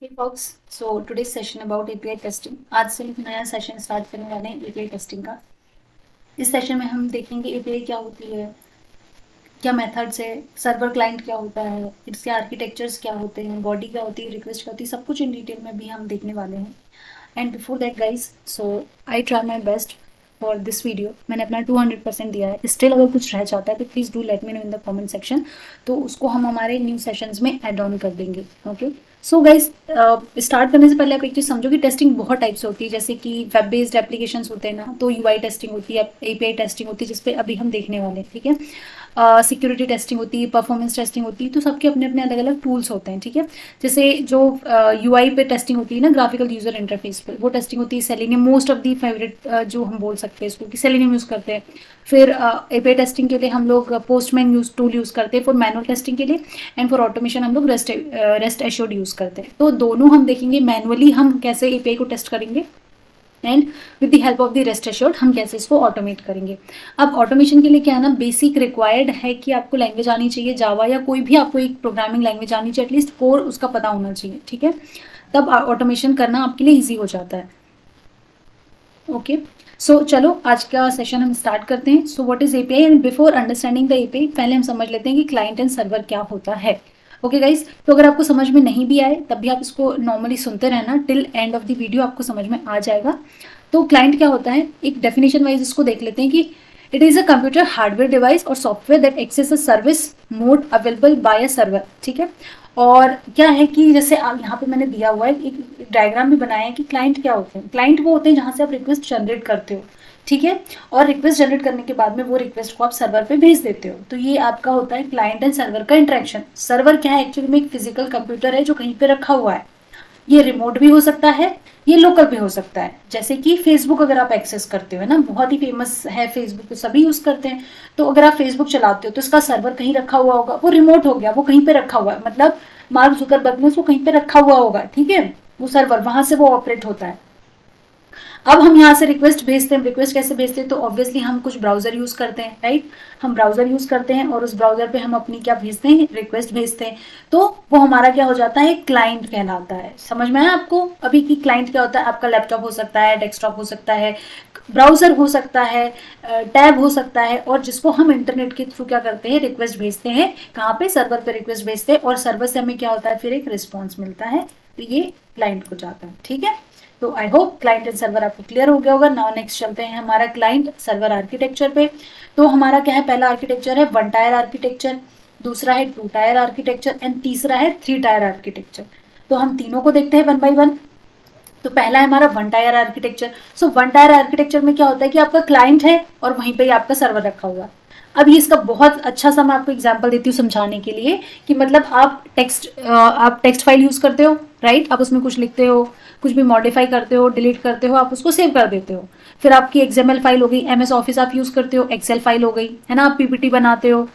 Hey folks, so today's session about API testing. आज से एक नया सेशन स्टार्ट करने वाले हैं API टेस्टिंग का। इस सेशन में हम देखेंगे API क्या होती है, क्या मेथड्स है, सर्वर क्लाइंट क्या होता है, इसके आर्किटेक्चर्स क्या होते हैं, बॉडी क्या होती है, रिक्वेस्ट क्या होती है, सब कुछ इन डिटेल में भी हम देखने वाले हैं। And before that guys, so I try my best for this video. मैंने अपना 200% दिया है। स्टिल अगर कुछ रह जाता है तो please do let me know in the comment section, तो उसको हम हमारे न्यू सेशंस में ऐड ऑन कर देंगे। ओके, सो गाइज, स्टार्ट करने से पहले आप एक चीज़ समझो कि टेस्टिंग बहुत टाइप से होती है। जैसे कि वेब बेस्ड एप्लीकेशंस होते हैं ना, तो यूआई टेस्टिंग होती है, एपीआई टेस्टिंग होती है, जिसपे अभी हम देखने वाले हैं। ठीक है, सिक्योरिटी टेस्टिंग होती है, परफॉर्मेंस टेस्टिंग होती है, तो सबके अपने अपने अलग अलग टूल्स होते हैं। ठीक है, जैसे जो यूआई पे टेस्टिंग होती है ना, ग्राफिकल यूजर इंटरफेस पे, वो टेस्टिंग होती है selenium. Most of the favourite जो हम बोल सकते हैं इसको कि सेलेनियम यूज़ करते हैं। फिर एपीआई टेस्टिंग के लिए हम लोग पोस्टमैन टूल यूज़ करते हैं फॉर मैनुअल टेस्टिंग के लिए। एंड फॉर ऑटोमेशन हम लोग रेस्ट एश्योर्ड यूज़ करते हैं। तो दोनों हम देखेंगे मैनुअली हम कैसे एपीआई को टेस्ट करेंगे, and with the help of the rest assured हम कैसे इसको ऑटोमेट करेंगे। अब ऑटोमेशन के लिए क्या है ना, बेसिक रिक्वायर्ड है कि आपको लैंग्वेज आनी चाहिए, जावा या कोई भी आपको एक प्रोग्रामिंग लैंग्वेज आनी चाहिए, एटलीस्ट कोर उसका पता होना चाहिए। ठीक है, तब ऑटोमेशन करना आपके लिए ईजी हो जाता है। ओके, सो चलो आज का सेशन हम स्टार्ट करते हैं। So what is API, and before understanding the API पहले हम समझ लेते हैं कि क्लाइंट एंड सर्वर क्या होता है। ओके गाइज, तो अगर आपको समझ में नहीं भी आए तब भी आप इसको नॉर्मली सुनते रहना, till end of the video आपको समझ में आ जाएगा। तो क्लाइंट क्या होता है, एक डेफिनेशन वाइज इसको देख लेते हैं कि it is a computer hardware device और software that access a service mode available by a server. ठीक है, और क्या है कि जैसे आप यहाँ पे मैंने दिया हुआ है, एक डायग्राम भी बनाया है कि क्लाइंट क्या होते हैं। क्लाइंट वो होते हैं जहाँ से आप रिक्वेस्ट जनरेट करते हो। ठीक है, और रिक्वेस्ट जनरेट करने के बाद में वो रिक्वेस्ट को आप सर्वर पे भेज देते हो। तो ये आपका होता है क्लाइंट एंड सर्वर का इंटरेक्शन। सर्वर क्या है, एक्चुअली में एक फिजिकल कंप्यूटर है जो कहीं पे रखा हुआ है। ये रिमोट भी हो सकता है, ये लोकल भी हो सकता है। जैसे कि फेसबुक अगर आप एक्सेस करते हो ना, बहुत ही फेमस है फेसबुक, तो सभी यूज करते हैं। तो अगर आप फेसबुक चलाते हो तो इसका सर्वर कहीं रखा हुआ होगा, वो रिमोट हो गया, वो कहीं पे रखा हुआ है, मतलब मार्क जुकरबर्ग ने उसको कहीं पे रखा हुआ होगा। ठीक है, वो सर्वर वहां से वो ऑपरेट होता है। अब हम यहाँ से रिक्वेस्ट भेजते हैं। रिक्वेस्ट कैसे भेजते हैं, तो ऑब्वियसली हम कुछ ब्राउजर यूज करते हैं, राइट। हम ब्राउजर यूज करते हैं और उस ब्राउजर पे हम अपनी क्या भेजते हैं, रिक्वेस्ट भेजते हैं। तो वो हमारा क्या हो जाता है, क्लाइंट कहलाता है। समझ में आया आपको अभी कि क्लाइंट क्या होता है। आपका लैपटॉप हो सकता है, डेस्कटॉप हो सकता है, ब्राउजर हो सकता है, टैब हो सकता है, और जिसको हम इंटरनेट के थ्रू क्या करते हैं, रिक्वेस्ट भेजते हैं। कहाँ पे, सर्वर पे रिक्वेस्ट भेजते हैं, और सर्वर से हमें क्या होता है, फिर एक रिस्पॉन्स मिलता है। तो ये क्लाइंट को जाता है। ठीक है, तो I hope client and server आपको क्लियर हो गया होगा। नाउ नेक्स्ट चलते हैं हमारा क्लाइंट सर्वर आर्किटेक्चर पे। तो हमारा क्या है, पहला आर्किटेक्चर है वन टायर आर्किटेक्चर, दूसरा है टू टायर आर्किटेक्चर, एंड तीसरा है थ्री टायर आर्किटेक्चर। तो हम तीनों को देखते हैं वन बाई वन। तो पहला है हमारा one tier architecture. So one tier architecture में क्या होता है कि आपका क्लाइंट है और वहीं पे ही आपका सर्वर रखा हुआ है। अब ये इसका बहुत अच्छा सा मैं आपको एग्जांपल देती हूँ समझाने के लिए कि मतलब आप टेक्स्ट फाइल यूज करते हो, राइट। आप उसमें कुछ लिखते हो, कुछ भी मॉडिफाई करते हो, डिलीट करते हो, आप उसको सेव कर देते हो। फिर आपकी एक्सएमएल फाइल हो गई, एमएस ऑफिस आप यूज करते हो, एक्सेल फाइल हो गई, है ना। आप पीपीटी बनाते हो,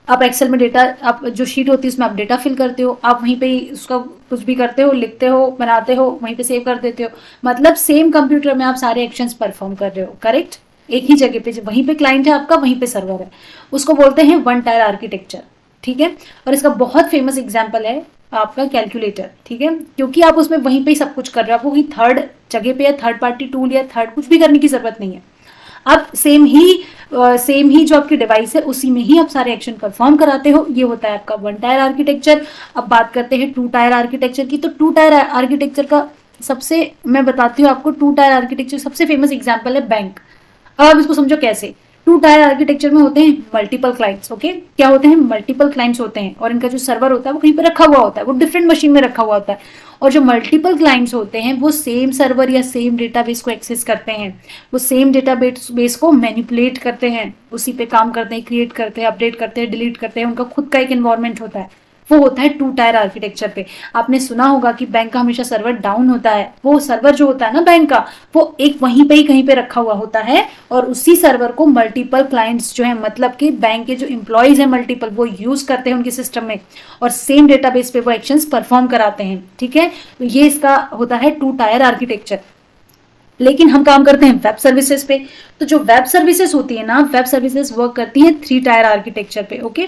आप एक्सेल में डेटा, आप जो शीट होती है उसमें आप डेटा फिल करते हो, आप वहीं पे ही उसका कुछ भी करते हो, लिखते हो, बनाते हो, वहीं पे सेव कर देते हो। मतलब सेम कंप्यूटर में आप सारे एक्शंस परफॉर्म कर रहे हो, करेक्ट। एक ही जगह पे, वहीं पे क्लाइंट है आपका, वहीं पे सर्वर है। उसको बोलते हैं वन टायर आर्किटेक्चर। ठीक है, और इसका बहुत फेमस एग्जाम्पल है आपका कैलकुलेटर। ठीक है, क्योंकि आप उसमें वहीं पे ही सब कुछ कर रहे हो, आपको कोई थर्ड जगह पे या थर्ड पार्टी टूल या थर्ड कुछ भी करने की जरूरत नहीं है। आप सेम ही जो आपकी डिवाइस है उसी में ही आप सारे एक्शन परफॉर्म कराते हो। ये होता है आपका वन टायर आर्किटेक्चर। अब बात करते हैं टू टायर आर्किटेक्चर की। तो टू टायर आर्किटेक्चर का सबसे, मैं बताती हूँ आपको, टू टायर आर्किटेक्चर सबसे फेमस एग्जाम्पल है बैंक। अब आप इसको समझो कैसे। टू टायर आर्किटेक्चर में होते हैं मल्टीपल क्लाइंट्स। ओके, क्या होते हैं, मल्टीपल क्लाइंट्स होते हैं, और इनका जो सर्वर होता है वो कहीं पे रखा हुआ होता है, वो डिफरेंट मशीन में रखा हुआ होता है। और जो मल्टीपल क्लाइंट्स होते हैं वो सेम सर्वर या सेम डेटाबेस को एक्सेस करते हैं, वो सेम डेटाबेस को मैनिपुलेट करते हैं, उसी पे काम करते हैं, क्रिएट करते हैं, अपडेट करते हैं, डिलीट करते हैं। उनका खुद का एक एनवायरमेंट होता है, वो होता है टू टायर आर्किटेक्चर पे। आपने सुना होगा कि बैंक का हमेशा सर्वर डाउन होता है। वो सर्वर जो होता है ना बैंक का, वो एक वहीं पे ही कहीं पे रखा हुआ होता है, और उसी सर्वर को मल्टीपल क्लाइंट्स जो है, मतलब कि बैंक के जो एम्प्लॉयज हैं मल्टीपल, वो यूज करते हैं उनके सिस्टम में, और सेम डेटाबेस पे वो एक्शंस परफॉर्म कराते हैं। ठीक है, तो ये इसका होता है टू टायर आर्किटेक्चर। लेकिन हम काम करते हैं वेब सर्विसेज पे। तो जो वेब सर्विसेज होती है ना, वेब सर्विसेज वर्क करती हैं थ्री टायर आर्किटेक्चर पे। Okay,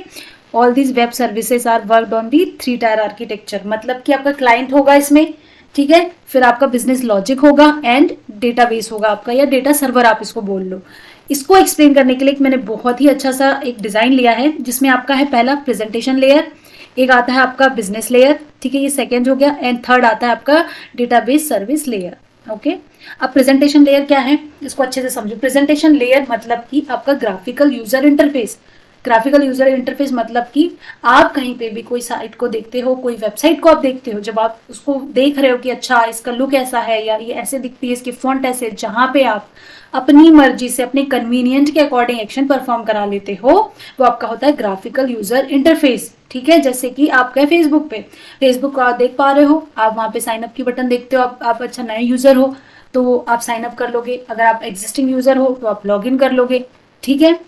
all these web services are worked on the 3 tier architecture, मतलब कि आपका क्लाइंट होगा इसमें, ठीक है, फिर आपका बिजनेस लॉजिक होगा एंड डेटाबेस होगा आपका, या डेटा सर्वर आप इसको बोल लो। इसको एक्सप्लेन करने के लिए मैंने बहुत ही अच्छा सा एक डिजाइन लिया है, जिसमें आपका है पहला प्रेजेंटेशन लेयर, एक आता है आपका बिजनेस लेयर, ठीक है, ये सेकेंड हो गया, एंड थर्ड आता है आपका डेटाबेस सर्विस लेयर। ओके, अब प्रेजेंटेशन लेयर क्या है, इसको अच्छे से समझो। प्रेजेंटेशन लेयर मतलब कि आपका graphical user interface. Graphical user interface मतलब कि आप कहीं पे भी कोई साइट को देखते हो, कोई वेबसाइट को आप देखते हो, जब आप उसको देख रहे हो कि अच्छा इसका लुक ऐसा है या ये ऐसे दिखती है, इसकी फॉन्ट ऐसे, जहां पे आप अपनी मर्जी से अपने कन्वीनियंट के अकॉर्डिंग एक्शन परफॉर्म करा लेते हो, वो आपका होता है ग्राफिकल यूजर इंटरफेस। ठीक है, जैसे कि आप गए फेसबुक पे, फेसबुक को आप देख पा रहे हो, आप वहां पे साइन अप की बटन देखते हो, आप अच्छा नए यूजर हो तो आप साइन अप कर लोगे, अगर आप एग्जिस्टिंग यूजर हो तो आप लॉग इन कर लोगे। ठीक है,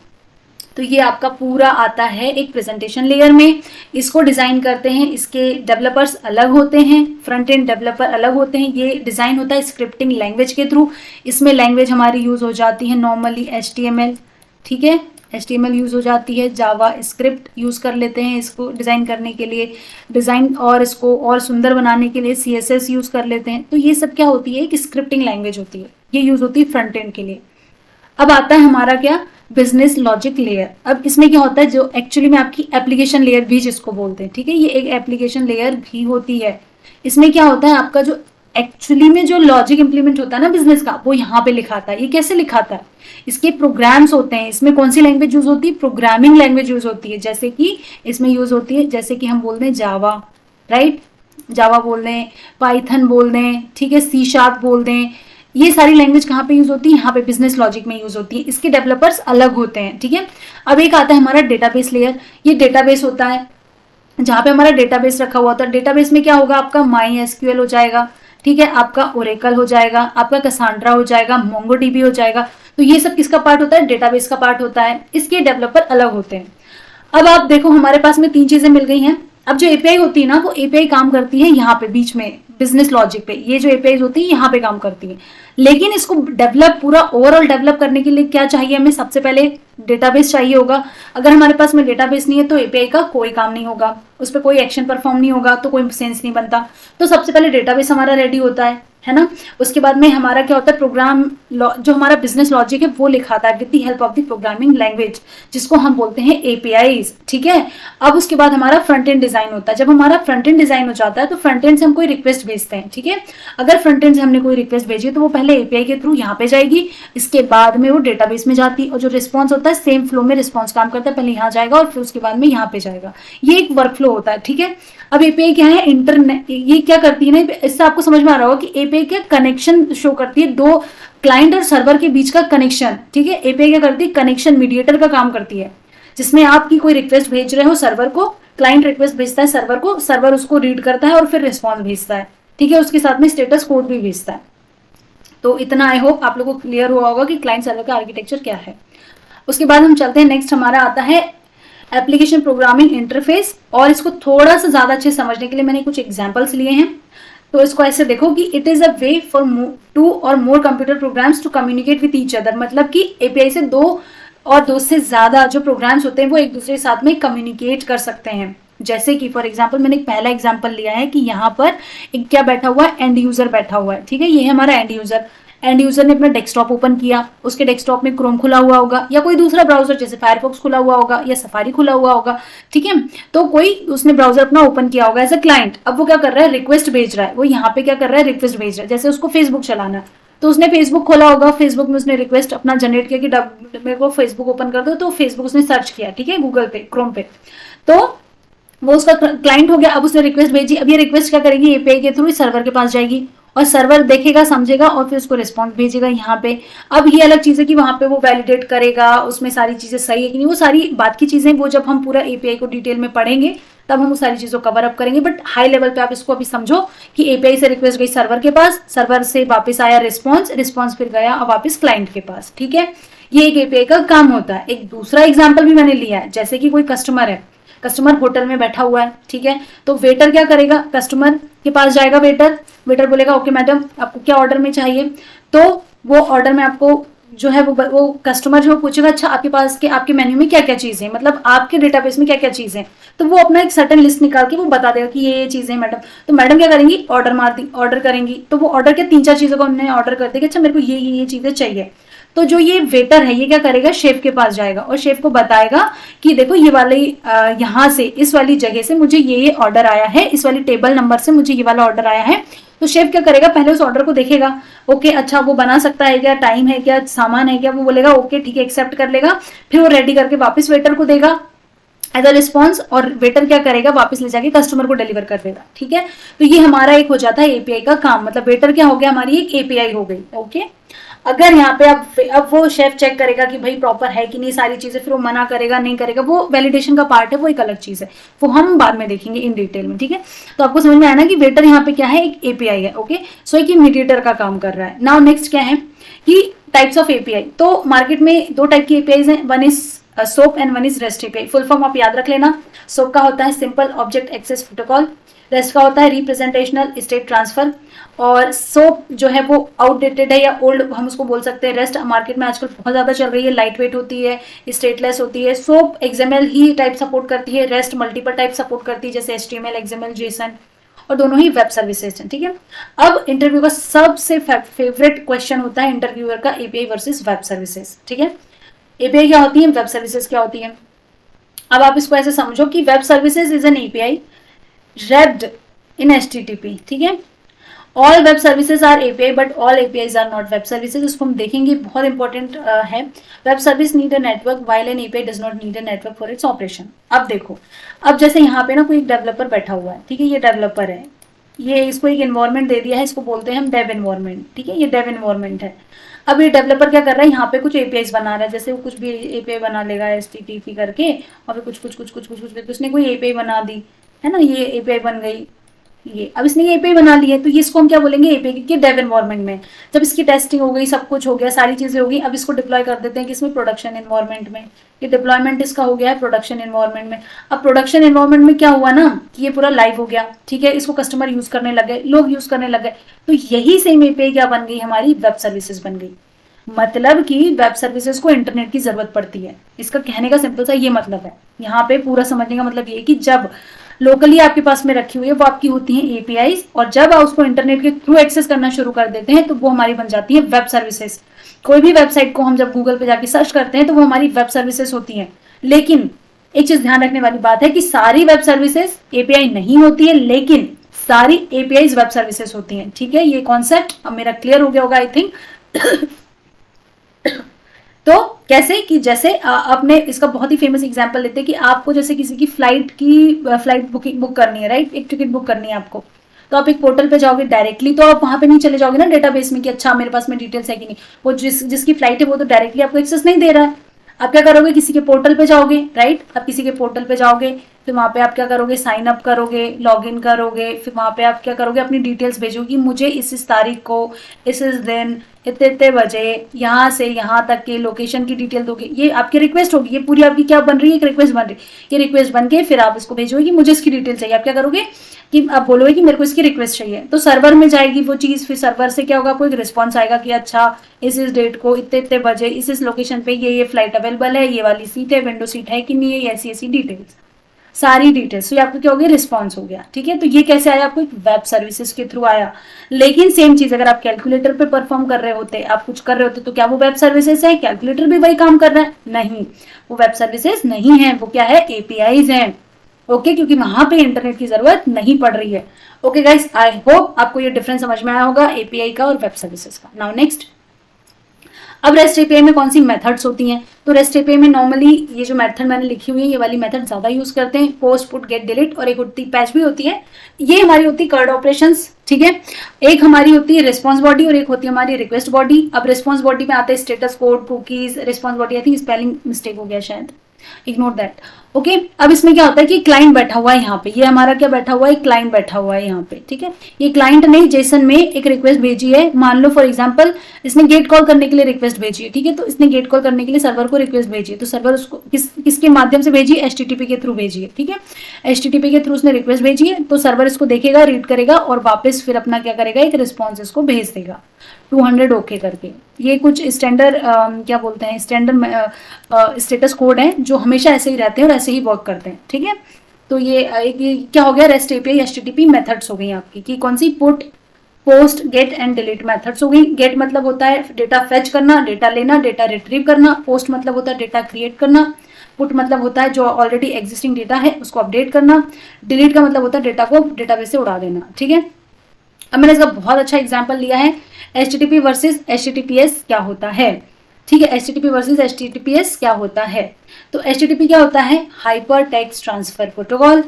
तो ये आपका पूरा आता है एक प्रेजेंटेशन लेयर में। इसको डिजाइन करते हैं, इसके डेवलपर्स अलग होते हैं, फ्रंट एंड डेवलपर अलग होते हैं। ये डिजाइन होता है स्क्रिप्टिंग लैंग्वेज के थ्रू। इसमें लैंग्वेज हमारी यूज हो जाती है नॉर्मली HTML, ठीक है, HTML यूज हो जाती है, जावा स्क्रिप्ट यूज कर लेते हैं इसको डिजाइन करने के लिए, डिजाइन और इसको और सुंदर बनाने के लिए CSS यूज कर लेते हैं। तो ये सब क्या होती है, एक स्क्रिप्टिंग लैंग्वेज होती है, ये यूज होती है फ्रंट एंड के लिए। अब आता है हमारा क्या, बिजनेस लॉजिक लेयर। अब इसमें क्या होता है, जो एक्चुअली में आपकी एप्लीकेशन लेयर भी जिसको बोलते हैं, ठीक है, ये एक एप्लीकेशन लेयर भी होती है। इसमें क्या होता है, आपका जो एक्चुअली में जो लॉजिक इंप्लीमेंट होता है ना बिजनेस का, वो यहाँ पे लिखाता है। ये कैसे लिखाता है, इसके प्रोग्राम्स होते हैं। इसमें कौन सी लैंग्वेज यूज होती है, प्रोग्रामिंग लैंग्वेज यूज होती है। जैसे कि इसमें यूज होती है, जैसे कि हम बोल दें जावा, राइट, जावा बोल दें, पाइथन बोल दें, ठीक है, C# बोल दें। ये सारी लैंग्वेज कहाँ पे यूज होती है, यहाँ पे बिजनेस लॉजिक में यूज होती है। इसके डेवलपर्स अलग होते हैं, ठीक है। अब एक आता है हमारा डेटाबेस लेयर। ये डेटाबेस होता है जहाँ पे हमारा डेटाबेस रखा हुआ होता है। डेटाबेस में क्या होगा, आपका MySQL हो जाएगा, ठीक है, आपका ओरेकल हो जाएगा, आपका कैसांड्रा हो जाएगा, मोंगोडीबी हो जाएगा। तो ये सब किसका पार्ट होता है, डेटाबेस का पार्ट होता है। इसके डेवलपर अलग होते हैं। अब आप देखो हमारे पास में 3 चीजें मिल गई हैं। अब जो API होती है ना, वो API काम करती है यहाँ पे बीच में बिजनेस लॉजिक पे। ये जो API होती है यहाँ पे काम करती है, लेकिन इसको डेवलप पूरा ओवरऑल डेवलप करने के लिए क्या चाहिए हमें, सबसे पहले डेटाबेस चाहिए होगा। अगर हमारे पास में डेटाबेस नहीं है तो API का कोई काम नहीं होगा, उस पर कोई एक्शन परफॉर्म नहीं होगा, तो कोई सेंस नहीं बनता। तो सबसे पहले डेटाबेस हमारा रेडी होता है ना। उसके बाद में हमारा क्या होता है, प्रोग्राम जो हमारा बिजनेस लॉजिक है वो लिखाता है with the help of the programming language, जिसको हम बोलते हैं APIs, ठीक है। अब उसके बाद हमारा फ्रंट एंड डिजाइन होता है। जब हमारा फ्रंट एंड डिजाइन हो जाता है तो फ्रंट एंड से हम कोई रिक्वेस्ट भेजते हैं, ठीक है। अगर फ्रंट एंड से हमने कोई रिक्वेस्ट भेजी तो वो पहले API के थ्रू यहाँ पे जाएगी, इसके बाद में वो डेटाबेस में जाती है, और जो रिस्पॉन्स होता है सेम फ्लो में रिस्पॉन्स काम करता है, पहले यहाँ जाएगा और फिर उसके बाद में यहाँ पे जाएगा। ये एक वर्क फ्लो होता है, ठीक है। अब API क्या है, इंटरनेट, ये क्या करती है ना, इससे आपको समझ में आ रहा होगा कि API क्या कनेक्शन शो करती है, दो क्लाइंट और सर्वर के बीच का कनेक्शन, ठीक है। API क्या करती है, कनेक्शन मीडिएटर का काम करती है, जिसमें आपकी कोई रिक्वेस्ट भेज रहे हो सर्वर को, क्लाइंट रिक्वेस्ट भेजता है सर्वर को, सर्वर उसको रीड करता है और फिर रिस्पॉन्स भेजता है, ठीक है। उसके साथ में स्टेटस कोड भी भेजता है। तो इतना आई होप आप लोगों को क्लियर हुआ होगा कि क्लाइंट सर्वर का आर्किटेक्चर क्या है। उसके बाद हम चलते हैं, नेक्स्ट हमारा आता है एप्लीकेशन प्रोग्रामिंग इंटरफेस। और इसको थोड़ा सा ज्यादा अच्छे समझने के लिए मैंने कुछ एग्जांपल्स लिए हैं। तो इसको ऐसे देखो कि it is a way for 2 और more computer programs to communicate with each other. मतलब कि API से 2 और 2 से ज्यादा जो प्रोग्राम्स होते हैं वो एक दूसरे के साथ में कम्युनिकेट कर सकते हैं। जैसे कि फॉर एग्जाम्पल मैंने एक पहला एग्जाम्पल लिया है कि यहाँ पर एक क्या बैठा हुआ है, एंड यूजर बैठा हुआ है, ठीक है। ये है हमारा एंड यूजर। एंड यूजर ने अपना डेस्कटॉप ओपन किया, उसके डेस्कटॉप में क्रोम खुला हुआ होगा या कोई दूसरा ब्राउजर जैसे फायरफॉक्स खुला हुआ होगा या सफारी खुला हुआ होगा, ठीक है। तो कोई उसने ब्राउजर अपना ओपन किया होगा एज अ क्लाइंट। अब वो क्या कर रहा है, रिक्वेस्ट भेज रहा है। वो यहाँ पे क्या कर रहा है, रिक्वेस्ट भेज रहा है। जैसे उसको फेसबुक चलाना है तो उसने फेसबुक खोला होगा, फेसबुक में उसने रिक्वेस्ट अपना जनरेट किया कि मेरे को फेसबुक ओपन कर दो, तो फेसबुक उसने सर्च किया, ठीक है, गूगल पे, क्रोम पे, तो वो उसका क्लाइंट हो गया। अब उसने रिक्वेस्ट भेजी। अब ये रिक्वेस्ट क्या करेगी, API के थ्रू सर्वर के पास जाएगी और सर्वर देखेगा, समझेगा और फिर उसको रिस्पॉन्स भेजेगा यहाँ पे। अब ये अलग चीज है कि वहां पे वो वैलिडेट करेगा उसमें सारी चीजें सही है कि नहीं, वो सारी बात की चीजें वो जब हम पूरा API को डिटेल में पढ़ेंगे तब हम उस सारी चीजों को कवर अप करेंगे। बट हाई लेवल पे आप इसको अभी समझो कि API से रिक्वेस्ट गई सर्वर के पास, सर्वर से वापस आया रिस्पॉन्स, रिस्पॉन्स फिर गया अब वापस क्लाइंट के पास, ठीक है। ये एक API का काम होता है। एक दूसरा एग्जाम्पल भी मैंने लिया है, जैसे कि कोई कस्टमर है, कस्टमर होटल में बैठा हुआ है, ठीक है। तो वेटर क्या करेगा, कस्टमर के पास जाएगा वेटर बोलेगा ओके मैडम आपको क्या ऑर्डर में चाहिए, तो वो ऑर्डर में आपको जो है वो कस्टमर जो पूछेगा अच्छा आपके पास के आपके मेन्यू में क्या क्या चीजें हैं, मतलब आपके डेटाबेस में क्या क्या चीजें हैं, तो वो अपना एक सर्टन लिस्ट निकाल के वो बता देगा कि ये चीजें हैं मैडम। तो मैडम क्या करेंगी, ऑर्डर मार दी, ऑर्डर करेंगी, तो वो ऑर्डर के 3-4 चीजों को हमने ऑर्डर कर दिया कि अच्छा मेरे को ये चीजें चाहिए। तो जो ये वेटर है ये क्या करेगा, शेफ के पास जाएगा और शेफ को बताएगा कि देखो ये वाली यहाँ से इस वाली जगह से मुझे ये ऑर्डर आया है, इस वाली टेबल नंबर से मुझे ये वाला ऑर्डर आया है। तो शेफ क्या करेगा, पहले उस ऑर्डर को देखेगा, ओके अच्छा वो बना सकता है क्या, टाइम है क्या, सामान है क्या, वो बोलेगा ओके ठीक है एक्सेप्ट कर लेगा, फिर वो रेडी करके वापस वेटर को देगा एज अ रिस्पॉन्स, और वेटर क्या करेगा, वापस ले जाके कस्टमर को डिलीवर कर देगा। ठीक है, तो ये हमारा एक हो जाता है एपीआई का काम, मतलब वेटर क्या हो गया, हमारी एक एपीआई हो गई। ओके, अगर यहाँ पे अब वो शेफ चेक करेगा कि भाई प्रॉपर है कि नहीं सारी चीजें, फिर वो मना करेगा नहीं करेगा, वो वैलिडेशन का पार्ट है, वो एक अलग चीज है, वो हम बाद में देखेंगे इन डिटेल में। ठीक है, तो आपको समझ में आया ना कि वेटर यहाँ पे क्या है, एक एपीआई है। ओके, सो एक मीडिएटर का काम कर रहा है। नाउ नेक्स्ट क्या है कि टाइप्स ऑफ एपीआई। तो मार्केट में 2 टाइप की एपीआई है, one is SOAP and one is REST API. Full form आप याद रख लेना, सोप का होता है simple object access protocol, REST का होता है रिप्रेजेंटेशनल स्टेट ट्रांसफर, और सोप जो है वो आउटडेटेड है या ओल्ड हम उसको बोल सकते हैं। रेस्ट मार्केट में आजकल बहुत ज्यादा चल रही है, लाइट वेट होती है, स्टेटलेस होती है। सोप एक्सएमएल ही टाइप सपोर्ट करती है, रेस्ट मल्टीपल टाइप सपोर्ट करती है जैसे एचटीएमएल, एक्सएमएल, जेसन, और दोनों ही वेब सर्विसेज हैं। ठीक है, अब इंटरव्यू का सबसे फेवरेट क्वेश्चन होता है इंटरव्यूअर का, एपीआई वर्सेस वेब सर्विसेज। ठीक है, एपीआई क्या होती है, वेब सर्विसेज क्या होती है। अब आप इसको ऐसे समझो कि web services is an API wrapped in HTTP। ठीक है, all web services are API but all APIs are not web services. इसको हम देखेंगे, बहुत इंपॉर्टेंट है। Web service need a network while an API does not need a network for its operation. अब देखो, अब जैसे यहाँ पे ना कोई डेवलपर बैठा हुआ है, ठीक है, ये डेवलपर है, ये इसको एक इन्वायरमेंट दे दिया है, इसको बोलते हैं हम डेव इन्वायरमेंट। ठीक है, ये डेव इन्वायरमेंट है। अब ये डेवलपर क्या कर रहा है, यहाँ पे कुछ एपीआईज बना रहा है, जैसे वो कुछ भी एपीआई बना लेगा HTTP करके, और फिर कुछ उसने कोई एपीआई बना दी है ना, ये एपीआई बन गई। ये अब इसने ये एपीआई बना ली है, तो ये इसको हम क्या बोलेंगे, एपीआई के डेव एनवायरनमेंट में। जब इसकी टेस्टिंग हो गई, सब कुछ हो गया, सारी चीजें हो गई, अब इसको डिप्लॉय कर देते हैं किसमें, प्रोडक्शन एनवायरनमेंट में। ये डिप्लॉयमेंट इसका हो गया है प्रोडक्शन एनवायरनमेंट में। अब प्रोडक्शन एनवायरनमेंट में क्या हुआ ना कि ये पूरा लाइव हो गया। ठीक है, इसको कस्टमर यूज करने लग गए, लोग यूज करने लग गए, तो यही सेम एपीआई क्या बन गई, हमारी वेब सर्विसेज बन गई। मतलब कि वेब सर्विसेज को इंटरनेट की जरूरत पड़ती है, इसका कहने का सिंपल सा ये मतलब है। यहाँ पे पूरा समझने का मतलब ये कि जब लोकली आपके पास में रखी हुई है वो आपकी होती है एपीआई, और जब आप उसको इंटरनेट के थ्रू एक्सेस करना शुरू कर देते हैं तो वो हमारी बन जाती है वेब सर्विसेज। कोई भी वेबसाइट को हम जब गूगल पे जाके सर्च करते हैं तो वो हमारी वेब सर्विसेज होती हैं। लेकिन एक चीज ध्यान रखने वाली बात है कि सारी वेब सर्विसेज एपीआई नहीं होती है, लेकिन सारी एपीआई वेब सर्विसेज होती हैं। ठीक है, ये कॉन्सेप्ट अब मेरा क्लियर हो गया होगा आई थिंक। तो कैसे कि जैसे आपने इसका बहुत ही फेमस एग्जांपल लेते हैं कि आपको जैसे किसी की फ्लाइट बुक करनी है, राइट, एक टिकट बुक करनी है आपको, तो आप एक पोर्टल पे जाओगे डायरेक्टली, तो आप वहां पे नहीं चले जाओगे ना डेटाबेस में कि अच्छा मेरे पास में डिटेल्स है कि नहीं। वो जिसकी फ्लाइट है वो तो डायरेक्टली आपको एक्सेस नहीं दे रहा है। आप क्या करोगे, किसी के पोर्टल पे जाओगे, राइट, आप किसी के पोर्टल पे जाओगे, फिर वहां पे आप क्या करोगे, साइन अप करोगे, लॉग इन करोगे, फिर वहां पे आप क्या करोगे, अपनी डिटेल्स भेजोगे, मुझे इस तारीख को इस दिन इतने इतने बजे यहाँ से यहाँ तक के लोकेशन की डिटेल दोगे। ये आपकी रिक्वेस्ट होगी, ये पूरी आपकी क्या बन रही है, एक रिक्वेस्ट बन रही है। ये रिक्वेस्ट बन के फिर आप इसको भेजोगे कि मुझे इसकी डिटेल चाहिए। आप क्या करोगे कि आप बोलोगे कि मेरे को इसकी रिक्वेस्ट चाहिए, तो सर्वर में जाएगी वो चीज, फिर सर्वर से क्या होगा, आपको एक रिस्पॉन्स आएगा कि अच्छा इस डेट को इतने इतने बजे इस लोकेशन पे ये फ्लाइट अवेलेबल है, ये वाली सीट है, विंडो सीट है कि नहीं है, ऐसी ऐसी डिटेल्स, सारी डिटेल्स। तो ये आपको क्या हो गया, रिस्पॉन्स हो गया। ठीक है, तो ये कैसे आया, आपको एक वेब सर्विसेज के थ्रू आया। लेकिन सेम चीज अगर आप कैलकुलेटर पे परफॉर्म कर रहे होते, आप कुछ कर रहे होते, तो क्या वो वेब सर्विसेज है, कैलकुलेटर भी वही काम कर रहा है, नहीं, वो वेब सर्विसेज नहीं है, वो क्या है, एपीआईज हैं। ओके, क्योंकि वहां पे इंटरनेट की जरूरत नहीं पड़ रही है। ओके गाइस, आई होप आपको ये डिफरेंस समझ में आया होगा एपीआई का और वेब सर्विसेज का। नाउ नेक्स्ट, अब रेस्ट एपीआई में कौन सी मेथड्स होती हैं, तो रेस्ट एपीआई में नॉर्मली ये जो मेथड मैंने लिखी हुई है ये वाली मेथड ज्यादा यूज करते हैं, पोस्ट, पुट, गेट, डिलीट, और एक होती पैच भी होती है। ये हमारी होती है कर्ड ऑपरेशंस। ठीक है, एक हमारी होती है रिस्पॉन्स बॉडी और एक होती है हमारी रिक्वेस्ट बॉडी। अब रिस्पॉन्स बॉडी में आते हैं status code, cookies, response body, I think spelling mistake हो गया शायद, इग्नोर दैट। ओके अब इसमें क्या होता है कि क्लाइंट बैठा हुआ है यहाँ पे, ये हमारा क्या बैठा हुआ है, क्लाइंट बैठा हुआ है यहाँ पे, ठीक है। ये क्लाइंट ने जेसन में एक रिक्वेस्ट भेजी है, मान लो फॉर एग्जांपल इसने गेट कॉल करने के लिए रिक्वेस्ट भेजी है, ठीक है। तो इसने गेट कॉल करने के लिए सर्वर को रिक्वेस्ट भेजी है, तो सर्वर उसको किसके माध्यम से भेजी, HTTP के थ्रू भेजी है, ठीक है। HTTP के थ्रू उसने रिक्वेस्ट भेजी है, तो सर्वर इसको देखेगा, रीड करेगा और वापस फिर अपना क्या करेगा, एक रिस्पॉन्स इसको भेज देगा 200 ओके करके। ये कुछ स्टैंडर्ड क्या बोलते हैं, स्टैंडर्ड स्टेटस कोड है जो हमेशा ऐसे ही रहते हैं और ऐसे ही वर्क करते हैं, ठीक है। तो ये क्या हो गया, रेस्ट एपीआई HTTP मेथड्स हो गई आपकी, कि कौन सी, put, post, get and delete methods हो गई। गेट मतलब होता है डेटा फेच करना, डेटा लेना, डेटा रिट्रीव करना। पोस्ट मतलब होता है डेटा क्रिएट करना। पुट मतलब होता है जो ऑलरेडी एग्जिस्टिंग डेटा है उसको अपडेट करना। डिलीट का मतलब होता है डेटा को डेटाबेस से उड़ा देना, ठीक है। अब मैंने इसका बहुत अच्छा एग्जाम्पल लिया है, HTTP वर्सेस HTTPS क्या होता है, ठीक है। HTTP वर्सेस HTTPS क्या होता है, तो HTTP क्या होता है, हाइपर टेक्स्ट ट्रांसफर प्रोटोकॉल,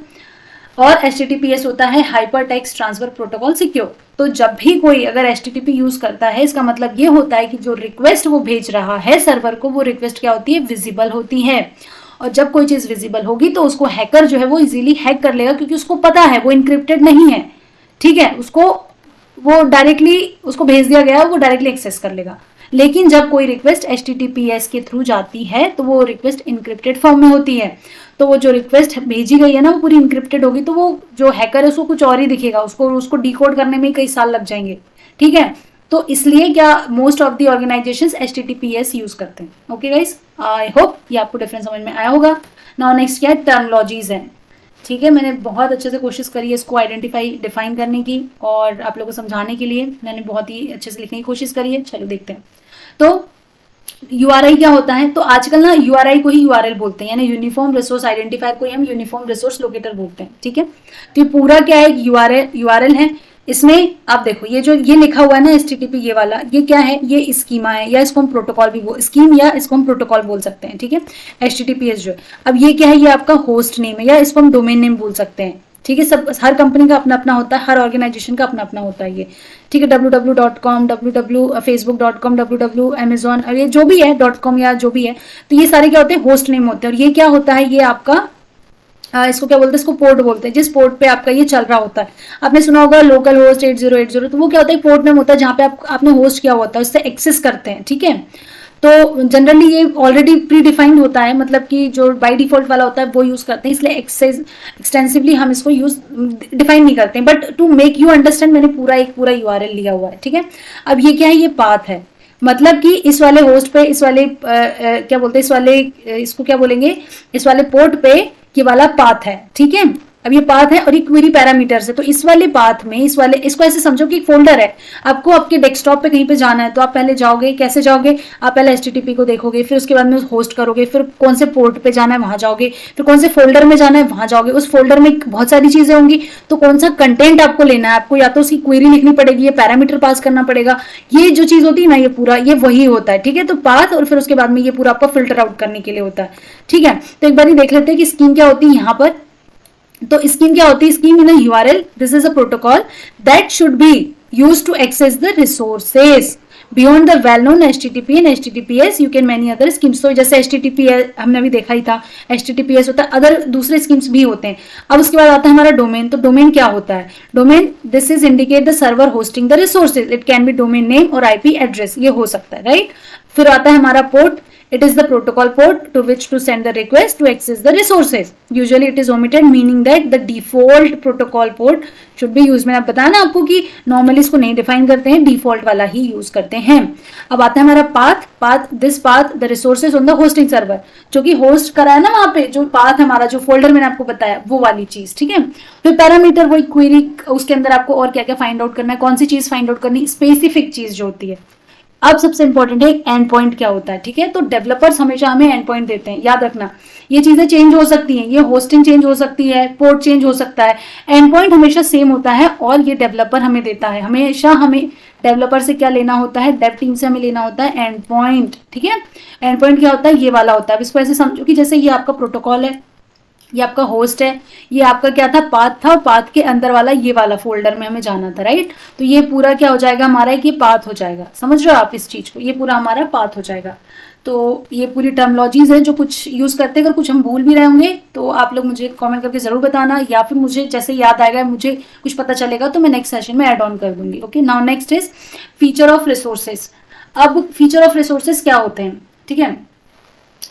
और HTTPS होता है hyper text transfer protocol secure. तो जब भी कोई अगर HTTP यूज करता है, इसका मतलब ये होता है कि जो रिक्वेस्ट वो भेज रहा है सर्वर को, वो रिक्वेस्ट क्या होती है, विजिबल होती है। और जब कोई चीज विजिबल होगी तो उसको हैकर जो है वो इजीली हैक कर लेगा, क्योंकि उसको पता है वो इनक्रिप्टेड नहीं है, ठीक है। उसको वो डायरेक्टली उसको भेज दिया गया, वो डायरेक्टली एक्सेस कर लेगा। लेकिन जब कोई रिक्वेस्ट HTTPS के थ्रू जाती है तो वो रिक्वेस्ट इनक्रिप्टेड फॉर्म में होती है, तो वो जो रिक्वेस्ट भेजी गई है ना वो पूरी इनक्रिप्टेड होगी, तो वो जो हैकर है उसको कुछ और ही दिखेगा, उसको डिकोड करने में कई साल लग जाएंगे, ठीक है। तो इसलिए क्या most of the organisations HTTPS use करते हैं। ओके गाइस, आई होप ये आपको डिफरेंस समझ में आया होगा। नाउ नेक्स्ट क्या है, टर्मिनोलॉजीज हैं, ठीक है। मैंने बहुत अच्छे से कोशिश करी है इसको आइडेंटिफाई डिफाइन करने की, और आप लोगों को समझाने के लिए मैंने बहुत ही अच्छे से लिखने की कोशिश करी है। चलो देखते हैं। तो URI क्या होता है, तो आजकल ना URI को ही URL बोलते हैं, यानी यूनिफॉर्म रिसोर्स आइडेंटिफायर को ही हम यूनिफॉर्म रिसोर्स लोकेटर बोलते हैं, ठीक है। तो ये पूरा क्या है, URL है। इसमें आप देखो ये जो ये लिखा हुआ है ना HTTP, ये वाला, ये क्या है, ये स्कीमा है, या इसको हम प्रोटोकॉल भी स्कीम, या इसको हम प्रोटोकॉल बोल सकते हैं, ठीक है। HTTPS जो है, अब ये क्या है, ये आपका होस्ट नेम है, या इसको हम डोमेन नेम बोल सकते हैं, ठीक है। सब हर कंपनी का अपना अपना होता है, हर ऑर्गेनाइजेशन का अपना अपना होता है ये, ठीक है। www.com, facebook.com, www Amazon, ये जो भी है .com या जो भी है, तो ये सारे क्या होते हैं, होस्ट नेम होते हैं। और ये क्या होता है, ये आपका इसको क्या बोलते हैं, इसको पोर्ट बोलते हैं, जिस पोर्ट पे आपका ये चल रहा होता है। आपने सुना होगा लोकल होस्ट 8080, तो वो क्या होता है, पोर्ट नेम होता है जहाँ पे आपने होस्ट किया होता है, उससे एक्सेस करते हैं, ठीक है। तो जनरली ये ऑलरेडी प्री डिफाइंड होता है, मतलब कि जो बाय डिफॉल्ट वाला होता है वो यूज करते हैं, इसलिए एक्सटेंसिवली हम इसको यूज डिफाइन नहीं करते हैं। But to make you understand मैंने एक पूरा URL लिया हुआ है, ठीक है। अब ये क्या है, ये पाथ है, मतलब कि इस वाले होस्ट पे, इस वाले क्या बोलते हैं, इस वाले इसको क्या बोलेंगे, इस वाले पोर्ट पे ये वाला पाथ है, ठीक है। अब ये पाथ है और ये क्वेरी पैरामीटर्स है, तो इस वाले पाथ में इसको ऐसे समझो कि एक फोल्डर है। आपको आपके डेस्कटॉप पे कहीं पे जाना है, तो आप पहले जाओगे, कैसे जाओगे, आप पहले HTTP को देखोगे, फिर उसके बाद में होस्ट करोगे, फिर कौन से पोर्ट पे जाना है वहां जाओगे, फिर कौन से फोल्डर में जाना है वहां जाओगे। उस फोल्डर में बहुत सारी चीजें होंगी, तो कौन सा कंटेंट आपको लेना है, आपको या तो उसकी क्वेरी लिखनी पड़ेगी, या पैरामीटर पास करना पड़ेगा। ये जो चीज होती है ना, ये पूरा ये वही होता है, ठीक है। तो पाथ, और फिर उसके बाद में ये पूरा आपका फिल्टर आउट करने के लिए होता है, ठीक है। तो एक बार ही देख लेते हैं कि स्कीम क्या होती है यहाँ पर। तो स्कीम क्या होती है, scheme in URL, this is a protocol that should be used to access the resources beyond the well known HTTP and HTTPS, you can many other schemes. तो जैसे HTTP हमने अभी देखा ही था, HTTPS होता है, अदर दूसरे स्कीम्स भी होते हैं। अब उसके बाद आता है हमारा डोमेन। तो डोमेन क्या होता है, domain this is indicate the server hosting the resources, it can be domain name और IP एड्रेस, ये हो सकता है, राइट। फिर आता है हमारा port, it is the protocol port to which to send the request to access the resources. Usually it is omitted, meaning that the default protocol port should be used. मैंने बताया ना आपको कि normally इसको नहीं define करते हैं, default वाला ही use करते हैं। अब आता है हमारा this path the resources on the hosting server, जो कि host करा है ना वहाँ पे, जो path हमारा जो folder मैंने आपको बताया वो वाली चीज, ठीक है। फिर पैरामीटर, वही query, उसके अंदर आपको और क्या क्या फाइंड आउट करना है, कौन सी चीज फाइंड आउट करनी, स्पेसिफिक चीज जो होती है। अब सबसे इंपॉर्टेंट है एंड पॉइंट क्या होता है, ठीक है। तो डेवलपर्स हमेशा हमें एंड पॉइंट देते हैं, याद रखना। ये चीजें चेंज हो सकती हैं, ये होस्टिंग चेंज हो सकती है, पोर्ट चेंज हो सकता है, एंड पॉइंट हमेशा सेम होता है, और ये डेवलपर हमें देता है। हमेशा हमें डेवलपर से क्या लेना होता है, डेव टीम से हमें लेना होता है एंड पॉइंट, ठीक है। एंड पॉइंट क्या होता है, ये वाला होता है। इसको ऐसे समझो कि जैसे ये आपका प्रोटोकॉल है, ये आपका होस्ट है, ये आपका क्या था, पाथ था, पाथ के अंदर वाला ये वाला फोल्डर में हमें जाना था, राइट। तो ये पूरा क्या हो जाएगा हमारा, एक ये पाथ हो जाएगा, समझ रहे हो आप इस चीज को, ये पूरा हमारा पाथ हो जाएगा। तो ये पूरी टर्मोलॉजीज है जो कुछ यूज करते हैं, अगर कुछ हम भूल भी रहे होंगे तो आप लोग मुझे कमेंट करके जरूर बताना, या फिर मुझे जैसे याद आएगा, मुझे कुछ पता चलेगा तो मैं नेक्स्ट सेशन में ऐड ऑन कर दूंगी। Okay, now next is feature of resources. अब फीचर ऑफ रिसोर्सेज क्या होते हैं, ठीक है।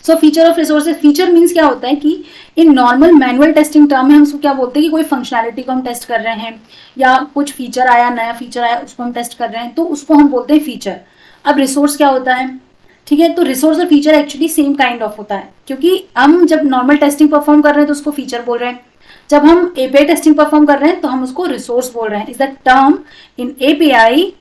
So feature of resources, feature means क्या होता है कि in normal manual testing term में हम उसको क्या बोलते हैं कि कोई फंक्शनैलिटी को हम टेस्ट कर रहे हैं, या कुछ फीचर आया, नया फीचर आया, उसको हम टेस्ट कर रहे हैं, तो उसको हम बोलते हैं फीचर। अब रिसोर्स क्या होता है, ठीक है। तो रिसोर्स और feature actually same kind of होता है, क्योंकि हम जब नॉर्मल टेस्टिंग परफॉर्म कर रहे हैं तो उसको फीचर बोल रहे हैं, जब हम एपीआई टेस्टिंग परफॉर्म कर रहे हैं तो हम उसको रिसोर्स बोल रहे हैं। Is the term in API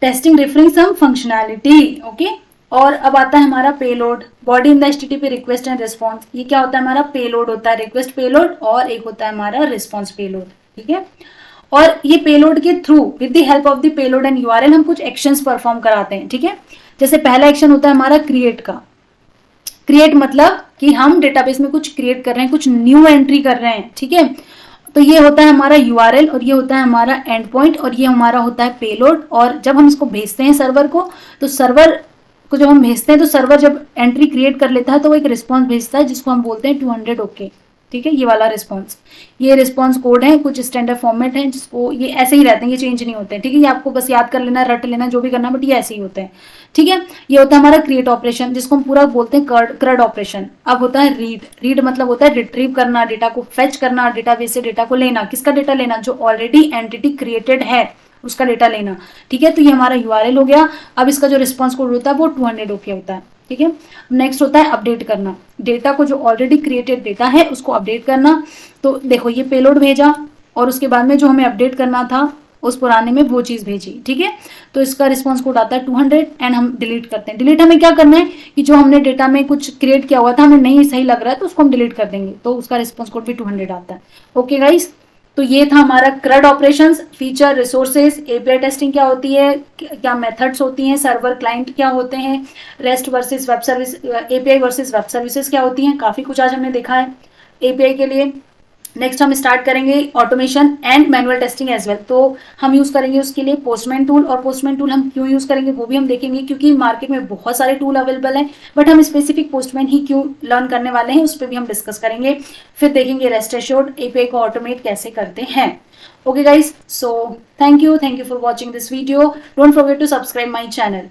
testing referring some functionality. Okay, और अब आता है हमारा payload, body in the HTTP request and response. ये क्या होता है, हमारा पेलोड होता है, रिक्वेस्ट पेलोड, और एक होता है हमारा रिस्पॉन्स पेलोड, ठीक है। और ये पेलोड के through with the help of the payload and URL हम कुछ एक्शंस परफॉर्म कराते हैं, ठीक है। जैसे पहला एक्शन होता है हमारा क्रिएट का। क्रिएट मतलब कि हम डेटाबेस में कुछ क्रिएट कर रहे हैं, कुछ न्यू एंट्री कर रहे हैं, ठीक है। तो ये होता है हमारा यूआरएल, और ये होता है हमारा एंड पॉइंट, और ये हमारा होता है पेलोड। और जब हम इसको भेजते हैं सर्वर को, तो सर्वर को जब हम भेजते हैं तो सर्वर जब एंट्री क्रिएट कर लेता है तो वो एक रिस्पॉन्स भेजता है जिसको हम बोलते हैं 200 ओके, ठीक है। ये वाला रिस्पॉन्स, ये रिस्पॉन्स कोड है, कुछ स्टैंडर्ड फॉर्मेट है जिसको, ये ऐसे ही रहते हैं, ये चेंज नहीं होते हैं, ठीक है। ये आपको बस याद कर लेना, रट लेना, जो भी करना, बट ये ऐसे ही होते हैं, ठीक है। ये होता है हमारा क्रिएट ऑपरेशन, जिसको हम पूरा बोलते हैं क्रड ऑपरेशन। अब होता है रीड। रीड मतलब होता है रिट्रीव करना, डेटा को फेच करना, डेटाबेस से डेटा को लेना। किसका डेटा लेना, जो ऑलरेडी एंटिटी क्रिएटेड है उसका डेटा लेना, ठीक है। तो ये हमारा यूआरएल हो गया। अब इसका जो रिस्पॉन्स कोड होता है वो 200 ओके होता है, ठीक है। नेक्स्ट होता है अपडेट करना, डेटा को जो ऑलरेडी क्रिएटेड डेटा है उसको अपडेट करना। तो देखो ये पेलोड भेजा, और उसके बाद में जो हमें अपडेट करना था उस पुराने में वो चीज भेजी, ठीक है। तो इसका रिस्पॉन्स कोड आता है 200, एंड हम डिलीट करते हैं। डिलीट हमें क्या करना है कि जो हमने डेटा में कुछ क्रिएट किया हुआ था हमें नहीं सही लग रहा है तो उसको हम डिलीट कर देंगे, तो उसका रिस्पॉन्स कोड भी 200 आता है। ओके गाइस, तो ये था हमारा क्रड operations, feature, resources, API testing क्या होती है, क्या मेथड्स होती हैं, सर्वर क्लाइंट क्या होते हैं, rest versus web service, API versus web services क्या होती हैं। काफी कुछ आज हमने देखा है एपीआई के लिए। नेक्स्ट हम स्टार्ट करेंगे automation and manual testing as well. तो हम यूज करेंगे उसके लिए पोस्टमैन टूल, और पोस्टमैन टूल हम क्यों यूज करेंगे वो भी हम देखेंगे, क्योंकि मार्केट में बहुत सारे टूल अवेलेबल हैं, बट हम स्पेसिफिक पोस्टमैन ही क्यों लर्न करने वाले हैं उस पर भी हम डिस्कस करेंगे। फिर देखेंगे रेस्ट एश्योर्ड एपीआई को ऑटोमेट कैसे करते हैं। Okay guys, so thank you for watching this video. Don't forget to subscribe my channel.